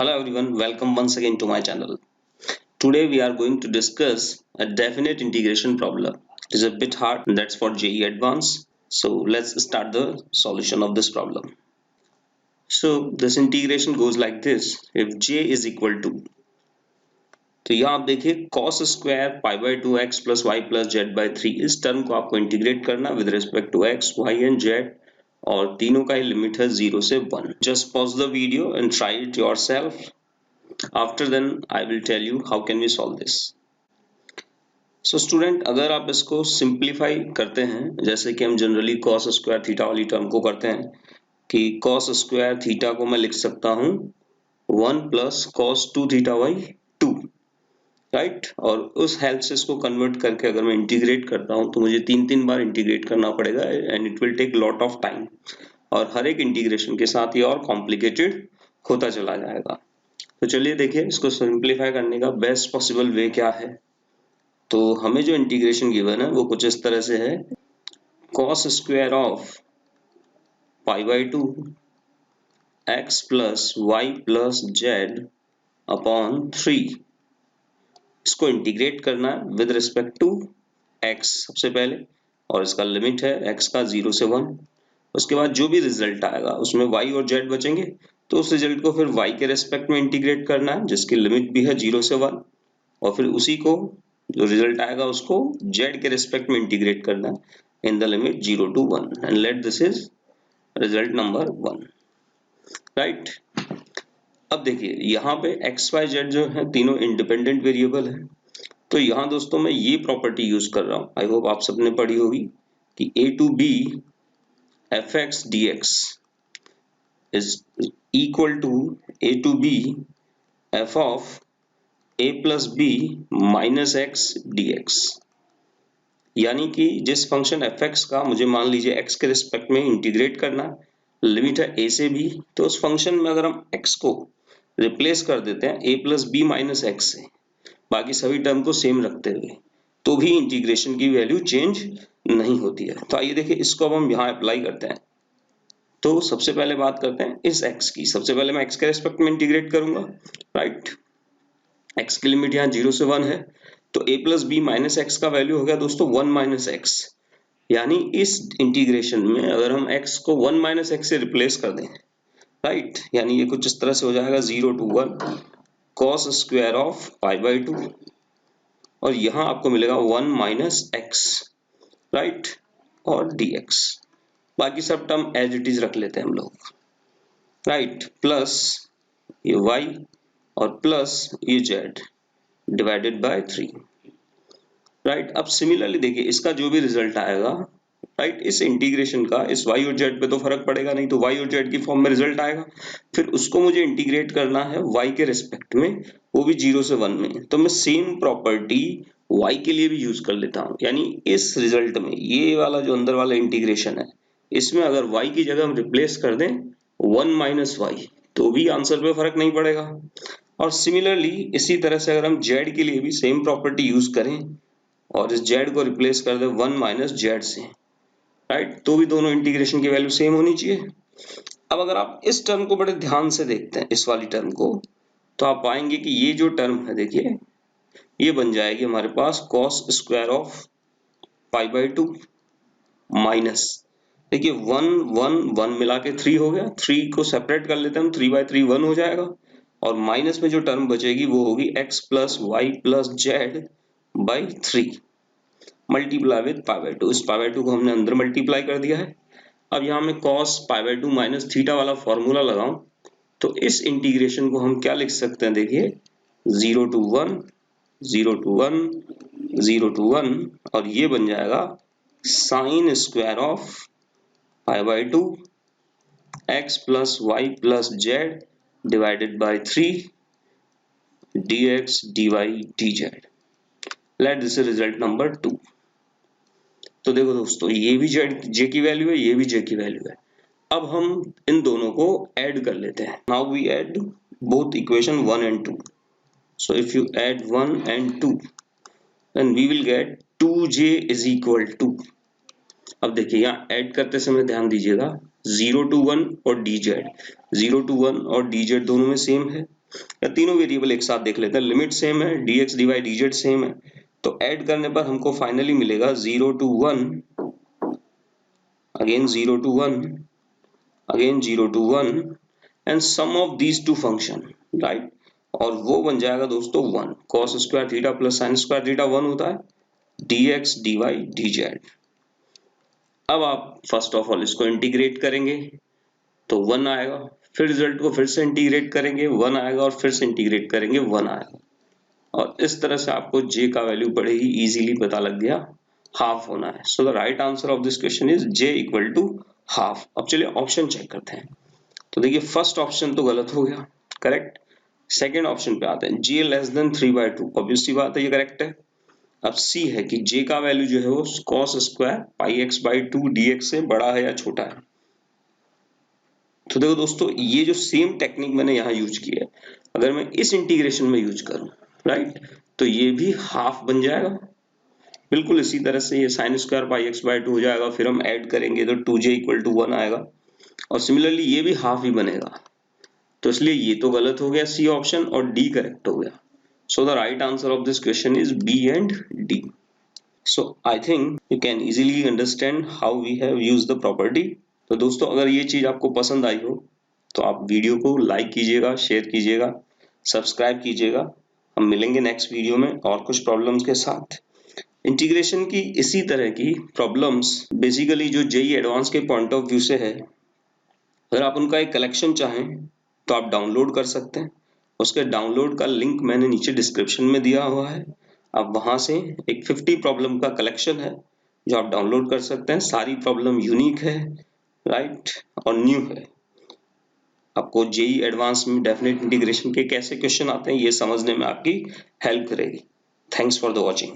Hello everyone, welcome once again to my channel. Today we are going to discuss a definite integration problem. It is a bit hard, and that's for JEE Advanced. So let's start the solution of this problem. So this integration goes like this. If j is equal to, तो यहाँ आप देखिए cos square pi by 2x plus y plus z by 3 इस term को आपको integrate करना with respect to x, y and z और तीनों का ही लिमिट है 0 से 1. Just pause the video and try it yourself. After then I will tell you how can we solve this. So student, अगर आप इसको सिंप्लीफाई करते हैं जैसे कि हम जनरली cos स्क्वायर थीटा वाली टर्म को करते हैं कि cos स्क्वायर थीटा को मैं लिख सकता हूँ 1 plus cos 2 theta by 2, right. और उस हेल्प से इसको कन्वर्ट करके अगर मैं इंटीग्रेट करता हूँ तो मुझे तीन बार इंटीग्रेट करना पड़ेगा and it will take lot of time और हर एक इंटीग्रेशन के साथ ये और कॉम्प्लिकेटेड होता चला जाएगा. तो चलिए देखिए इसको सिंप्लीफाई करने का बेस्ट पॉसिबल वे क्या है. तो हमें जो इंटीग्रेशन गिवन है वो कुछ इस तरह से है. cos square of pi by 2 x plus y plus z upon 3. इसको इंटीग्रेट करना है विद रिस्पेक्ट टू x सबसे पहले और इसका लिमिट है x का 0 से 1. उसके बाद जो भी रिजल्ट आएगा उसमें y और z बचेंगे तो उस रिजल्ट को फिर y के रेस्पेक्ट में इंटीग्रेट करना है जिसकी लिमिट भी है 0 से 1 और फिर उसी को जो रिजल्ट आएगा उसको z के रेस्पेक्ट में इंटीग्रेट करना है in the limit 0 to 1 and let this is result number 1, right. अब देखिए यहाँ पे x y z जो है तीनों इंडिपेंडेंट वेरिएबल है. तो यहाँ दोस्तों मैं ये प्रॉपर्टी यूज कर रहा हूँ, आई होप आप सबने पढ़ी होगी कि a to b fx dx is equal to a to b f of a plus b minus x dx. यानी कि जिस फंक्शन fx का मुझे मान लीजिए x के रिस्पेक्ट में इंटीग्रेट करना है, लिमिट है a से b, तो उस फंक्शन में अगर हम x को रिप्लेस कर देते हैं a plus b minus x से बाकी सभी टर्म को सेम रखते हुए तो भी इंटीग्रेशन की वैल्यू चेंज नहीं होती है. तो आइए देखिए इसको अब हम यहाँ अप्लाई करते हैं. तो सबसे पहले बात करते हैं इस x की. सबसे पहले मैं x के रेस्पेक्ट में इंटीग्रेट करूंगा, राइट. x की लिमिट यहाँ 0 से 1 है तो a plus b minus x का वैल्यू हो गया दोस्तों 1 माइनस एक्स. यानी इस इंटीग्रेशन में अगर हम x को 1 माइनस एक्स से रिप्लेस कर दें, राइट, यानी ये कुछ इस तरह से हो जाएगा 0 to 1 cos square of pi by 2 और यहाँ आपको मिलेगा 1 माइनस एक्स, राइट, और dx. बाकी सब टर्म एज इट इज रख लेते हैं हम लोग, राइट, प्लस ये y और प्लस ये z डिवाइडेड बाय 3, राइट. अब सिमिलरली देखिए इसका जो भी रिजल्ट आएगा, राइट, इस इंटीग्रेशन का इस y और z पे तो फर्क पड़ेगा नहीं, तो y और z की फॉर्म में रिजल्ट आएगा. फिर उसको मुझे इंटीग्रेट करना है y के रिस्पेक्ट में, वो भी 0 से 1 में. तो मैं सेम प्रॉपर्टी y के लिए भी यूज कर लेता हूँ. यानी इस रिजल्ट में ये वाला जो अंदर वाला इंटीग्रेशन है इसमें अगर y की जगह हम रिप्लेस कर दें 1 माइनस वाई तो भी आंसर पे फर्क नहीं पड़ेगा. और सिमिलरली इसी तरह से अगर हम z के लिए भी सेम प्रॉपर्टी यूज करें और इस z को रिप्लेस कर दें 1 माइनस जेड से, राइट, तो भी दोनों इंटीग्रेशन की वैल्यू सेम होनी चाहिए. अब अगर आप इस टर्म को बड़े ध्यान से देखते हैं, इस वाली टर्म को, तो आप पाएंगे कि ये जो टर्म है देखिए ये बन जाएगी हमारे पास cos square of pi by 2 minus, देखिए 1 मिला के 3 हो गया. 3 को सेपरेट कर लेते हैं हम, 3 बाई 3 1 हो जाएगा और माइनस में जो टर्म बचेगी वो होगी x plus y plus z by 3 multiply with pi by 2. इस पाई बाई 2 को हमने अंदर मल्टीप्लाई कर दिया है. अब यहाँ में cos pi by 2 minus theta वाला फॉर्मूला लगाऊं तो इस इंटीग्रेशन को हम क्या लिख सकते हैं, देखिए 0 to 1 0 to 1 0 to 1 और ये बन जाएगा sine square of pi by 2 x plus y plus z divided by 3 dx dy dz. Let this result number 2. तो देखो दोस्तों ये भी j की वैल्यू है, ये भी j की वैल्यू है. अब हम इन दोनों को ऐड कर लेते हैं. Now we add both equation 1 and 2. So if you add 1 and 2 then we will get 2j is equal to. अब देखिए यहाँ ऐड करते समय ध्यान दीजिएगा 0 to 1 और dz, 0 to 1 और dz दोनों में सेम है या तीनों वेरिएबल एक साथ देख लेते हैं। लिमिट सेम है, dx dy dz सेम है, तो ऐड करने पर हमको फाइनली मिलेगा 0 to 1, again 0 to 1, again 0 to 1 and sum of these two function, right. और वो बन जाएगा दोस्तों 1। cos square theta plus sine square theta 1 होता है, dx dy dz। अब आप फर्स्ट ऑफ ऑल इसको इंटीग्रेट करेंगे तो 1 आएगा, फिर रिजल्ट को फिर से इंटीग्रेट करेंगे 1 आएगा, और फिर से इंटीग्रेट करेंगे 1 आएगा। और इस तरह से आपको j का वैल्यू बड़े ही इजीली पता लग गया, हाफ होना है। So the right answer of this question is j equal to half. अब चलिए ऑप्शन चेक करते हैं। तो देखिए फर्स्ट ऑप्शन तो गलत हो गया, करेक्ट। सेकेंड ऑप्शन पे आते हैं, j लेस देन 3/2, ऑब्वियस सी बात है ये करेक्ट है। अब सी है कि j का वैल्यू जो है वो cos square pi x by 2 dx से बड़ा है या छोटा है। तो देखो दोस्तों, ये जो सेम टेक्निक मैंने यहाँ यूज की है, अगर मैं इस इंटीग्रेशन में यूज करूं, राइट, तो ये भी हाफ बन जाएगा। बिल्कुल इसी तरह से ये sine square pi x by 2 हो जाएगा, फिर हम ऐड करेंगे तो 2j इक्वल टू 1 आएगा, और सिमिलरली ये भी हाफ ही बनेगा। तो इसलिए ये तो गलत हो गया सी ऑप्शन, और डी करेक्ट हो गया। So the right answer of this question is B and D. So I think you can easily understand how we have used the property. तो दोस्तों, अगर ये चीज आपको पसंद आई हो तो आप वीडियो को लाइक कीजिएगा, शेयर कीजिएगा, सब्सक्राइब कीजिएगा। हम मिलेंगे नेक्स्ट वीडियो में और कुछ प्रॉब्लम्स के साथ। इंटीग्रेशन की इसी तरह की प्रॉब्लम्स बेसिकली जो जेईई एडवांस के पॉइंट ऑफ व्यू से है, अगर आप उनका एक कलेक्शन चाहें तो आप डाउनलोड कर सकते हैं। उसके डाउनलोड का लिंक मैंने नीचे डिस्क्रिप्शन में दिया हुआ है। आप वहां से एक 50 प्रॉब्लम का कलेक्शन है जो आप डाउनलोड कर सकते हैं। सारी प्रॉब्लम यूनिक है, राइट, और न्यू है। आपको जेईई एडवांस में डेफिनेट इंटीग्रेशन के कैसे क्वेश्चन आते हैं ये समझने में आपकी हेल्प करेगी। Thanks for the watching.